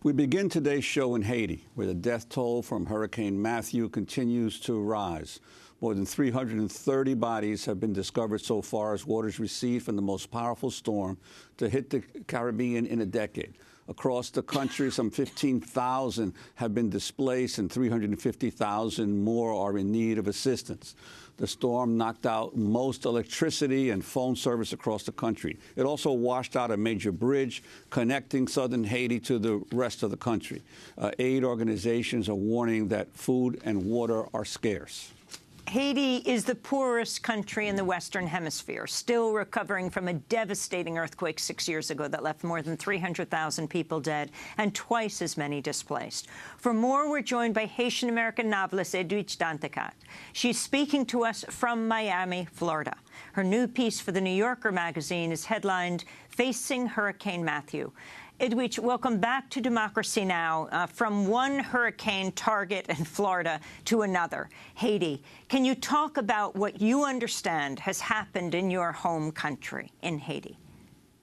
We begin today's show in Haiti, where the death toll from Hurricane Matthew continues to rise. More than 330 bodies have been discovered so far as waters recede from the most powerful storm to hit the Caribbean in a decade. Across the country, some 15,000 have been displaced and 350,000 more are in need of assistance. The storm knocked out most electricity and phone service across the country. It also washed out a major bridge connecting southern Haiti to the rest of the country. Aid organizations are warning that food and water are scarce. Haiti is the poorest country in the Western Hemisphere, still recovering from a devastating earthquake 6 years ago that left more than 300,000 people dead and twice as many displaced. For more, we're joined by Haitian-American novelist Edwidge Danticat. She's speaking to us from Miami, Florida. Her new piece for the New Yorker magazine is headlined, "Facing Hurricane Matthew." Edwidge, welcome back to Democracy Now! From one hurricane target in Florida to another, Haiti. Can you talk about what you understand has happened in your home country, in Haiti?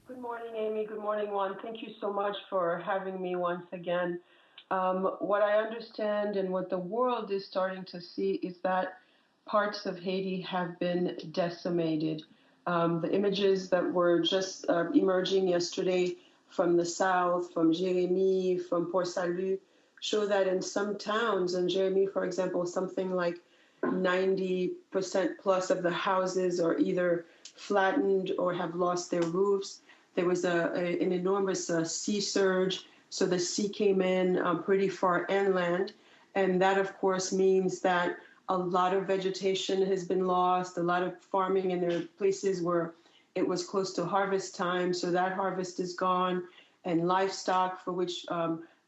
Good morning, Amy. Good morning, Juan. Thank you so much for having me once again. What I understand and what the world is starting to see is that parts of Haiti have been decimated. The images that were just emerging yesterday from the south, from Jérémie, from Port Salut, show that in some towns, in Jérémie, for example, something like 90% plus of the houses are either flattened or have lost their roofs. There was an enormous sea surge, so the sea came in pretty far inland, and that, of course, means that a lot of vegetation has been lost, a lot of farming, and there are places where it was close to harvest time, so that harvest is gone, and livestock for which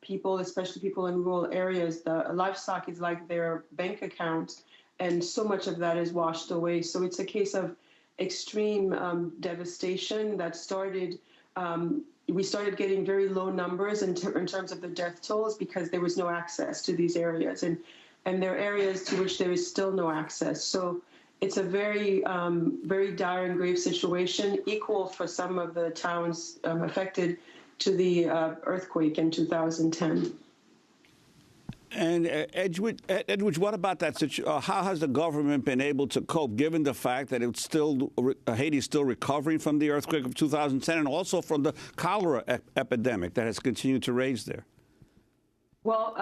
people, especially people in rural areas, the livestock is like their bank accounts, and so much of that is washed away. So it's a case of extreme devastation that started, we started getting very low numbers in terms of the death tolls because there was no access to these areas, and there are areas to which there is still no access. So it's a very, very dire and grave situation, equal for some of the towns affected to the earthquake in 2010. And Edwidge, what about that situation? How has the government been able to cope, given the fact that it's still Haiti's still recovering from the earthquake of 2010 and also from the cholera epidemic that has continued to rage there? Well,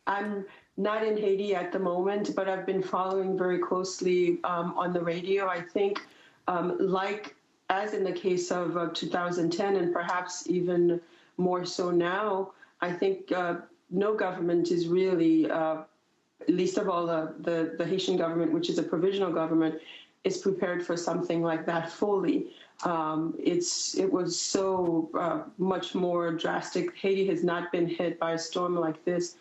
I'm not in Haiti at the moment, but I've been following very closely on the radio. I think, like as in the case of 2010, and perhaps even more so now, I think no government is really, least of all the Haitian government, which is a provisional government, is prepared for something like that fully. It was so much more drastic. Haiti has not been hit by a storm like this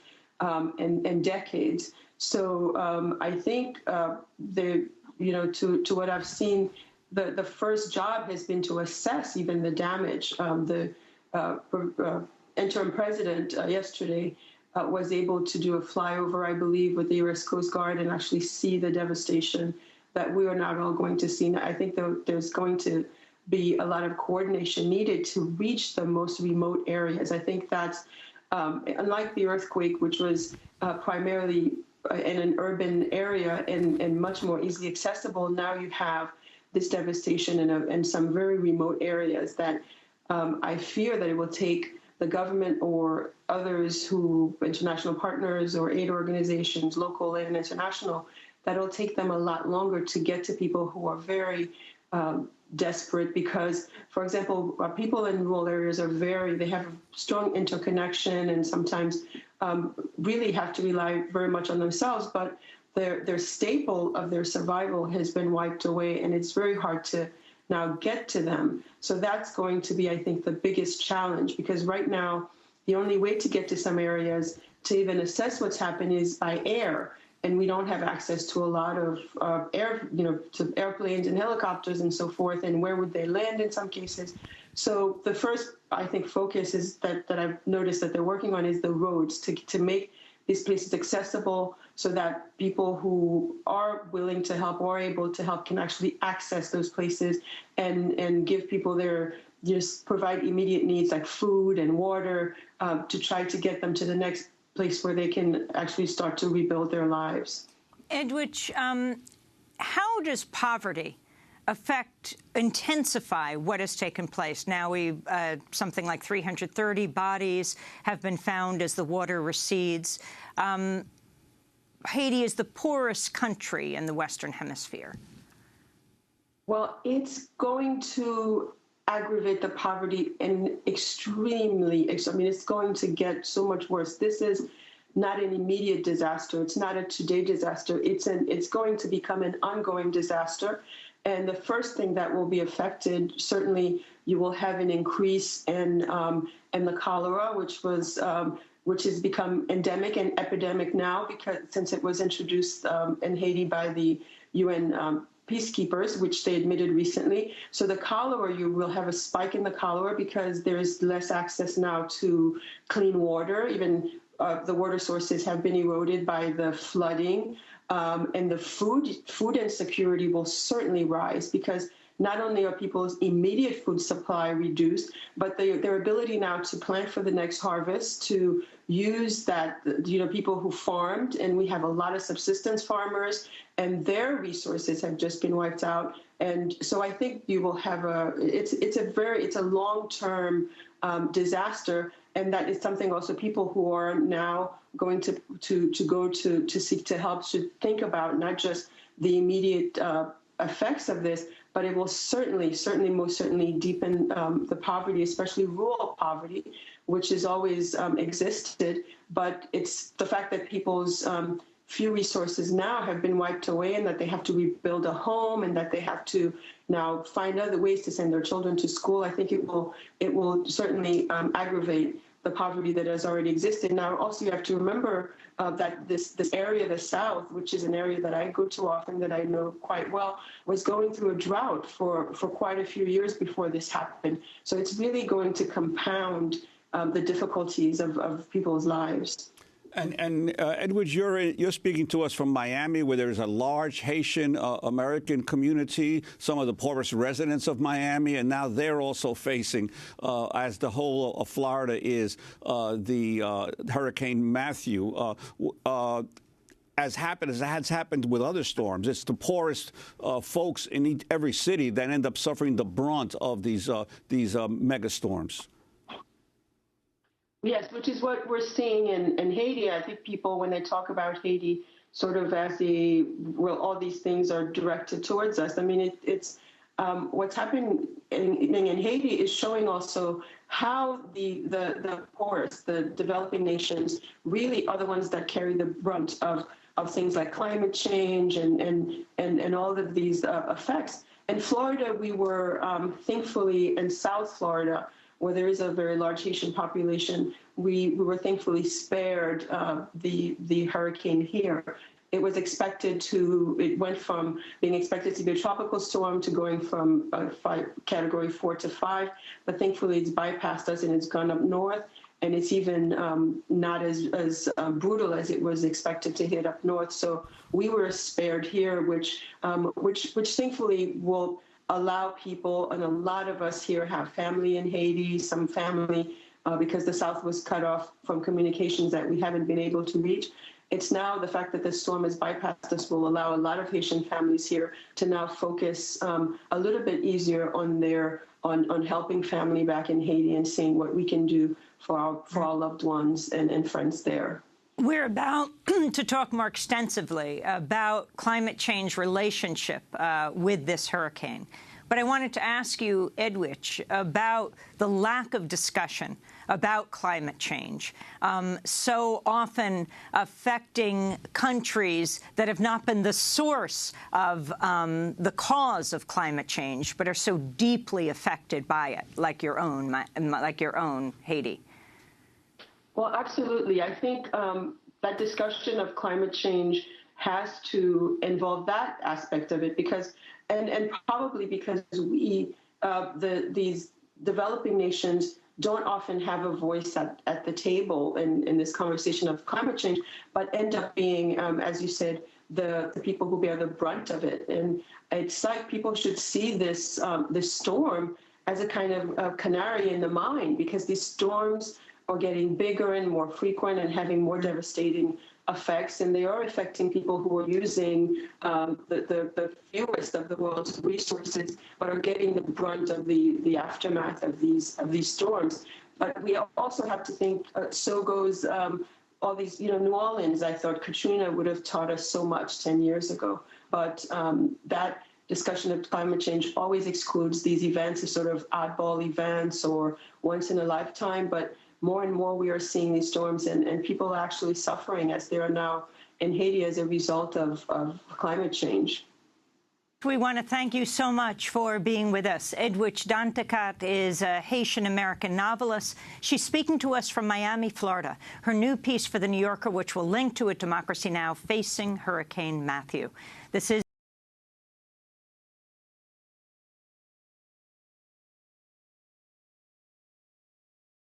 in decades. So I think to what I've seen, the first job has been to assess even the damage. The interim president yesterday was able to do a flyover, I believe, with the U.S. Coast Guard and actually see the devastation that we are not all going to see. I think there's going to be a lot of coordination needed to reach the most remote areas. I think that's unlike the earthquake, which was primarily in an urban area and much more easily accessible. Now you have this devastation in some very remote areas that I fear that it will take the government or others international partners or aid organizations, local and international, that it'll take them a lot longer to get to people who are very desperate because, for example, people in rural areas they have strong interconnection and sometimes really have to rely very much on themselves, but their staple of their survival has been wiped away, and it's very hard to now get to them. So that's going to be, I think, the biggest challenge, because right now, the only way to get to some areas to even assess what's happened is by air. And we don't have access to a lot of to airplanes and helicopters and so forth, and where would they land in some cases. So the first, I think, focus is that I've noticed that they're working on is the roads to make these places accessible so that people who are willing to help or able to help can actually access those places and give people their just provide immediate needs like food and water to try to get them to the next place where they can actually start to rebuild their lives. Edwidge, how does poverty intensify what has taken place? Now something like 330 bodies have been found as the water recedes. Haiti is the poorest country in the Western Hemisphere. Well, it's going to aggravate the poverty and it's going to get so much worse. This is not an immediate disaster. It's not a today disaster. It's going to become an ongoing disaster. And the first thing that will be affected, certainly you will have an increase in the cholera, which has become endemic and epidemic now since it was introduced in Haiti by the UN peacekeepers, which they admitted recently. So the cholera, you will have a spike in the cholera because there is less access now to clean water. Even the water sources have been eroded by the flooding. And the food insecurity will certainly rise because not only are people's immediate food supply reduced, but their ability now to plant for the next harvest, to use that, people who farmed, and we have a lot of subsistence farmers, and their resources have just been wiped out. And so I think you will have it's a long-term disaster. And that is something also people who are now going to go to seek to help should think about, not just the immediate effects of this, but it will most certainly deepen the poverty, especially rural poverty, which has always existed. But it's the fact that people's few resources now have been wiped away, and that they have to rebuild a home, and that they have to now find other ways to send their children to school. I think it will certainly aggravate the poverty that has already existed. Now, also you have to remember that this area, the South, which is an area that I go to often, that I know quite well, was going through a drought for quite a few years before this happened. So it's really going to compound the difficulties of people's lives. And Edwidge, you're speaking to us from Miami, where there's a large Haitian-American community, some of the poorest residents of Miami, and now they're also facing, as the whole of Florida is, the Hurricane Matthew. As has happened with other storms, it's the poorest folks in every city that end up suffering the brunt of these mega storms. Yes, which is what we're seeing in Haiti. I think people, when they talk about Haiti, sort of as all these things are directed towards us. I mean, it's what's happening in Haiti is showing also how the poorest, the developing nations, really are the ones that carry the brunt of things like climate change and all of these effects. In Florida, we were thankfully in South Florida, where there is a very large Haitian population, we were thankfully spared the hurricane here. It went from being expected to be a tropical storm to going from category 4 to 5, but thankfully it's bypassed us and it's gone up north, and it's even not as brutal as it was expected to hit up north. So we were spared here, which thankfully will allow people, and a lot of us here have family in Haiti, some family, because the South was cut off from communications that we haven't been able to reach. It's now the fact that the storm has bypassed us will allow a lot of Haitian families here to now focus a little bit easier on helping family back in Haiti and seeing what we can do for our loved ones and friends there. We're about to talk more extensively about climate change relationship with this hurricane. But I wanted to ask you, Edwidge, about the lack of discussion about climate change, so often affecting countries that have not been the source of the cause of climate change, but are so deeply affected by it, like your own Haiti. Well, absolutely. I think that discussion of climate change has to involve that aspect of it, because, and probably because these developing nations don't often have a voice at the table in this conversation of climate change, but end up being, as you said, the people who bear the brunt of it. And it's like people should see this storm as a kind of canary in the mine, because these storms are getting bigger and more frequent and having more devastating effects, and they are affecting people who are using the fewest of the world's resources, but are getting the brunt of the aftermath of these storms. But we also have to think, so goes all these, New Orleans. I thought Katrina would have taught us so much 10 years ago, but that discussion of climate change always excludes these events as sort of oddball events or once in a lifetime. But more and more we are seeing these storms, and people are actually suffering, as they are now in Haiti, as a result of climate change. We want to thank you so much for being with us. Edwidge Danticat is a Haitian-American novelist. She's speaking to us from Miami, Florida. Her new piece for The New Yorker, which will link to it, Democracy Now!, Facing Hurricane Matthew. This is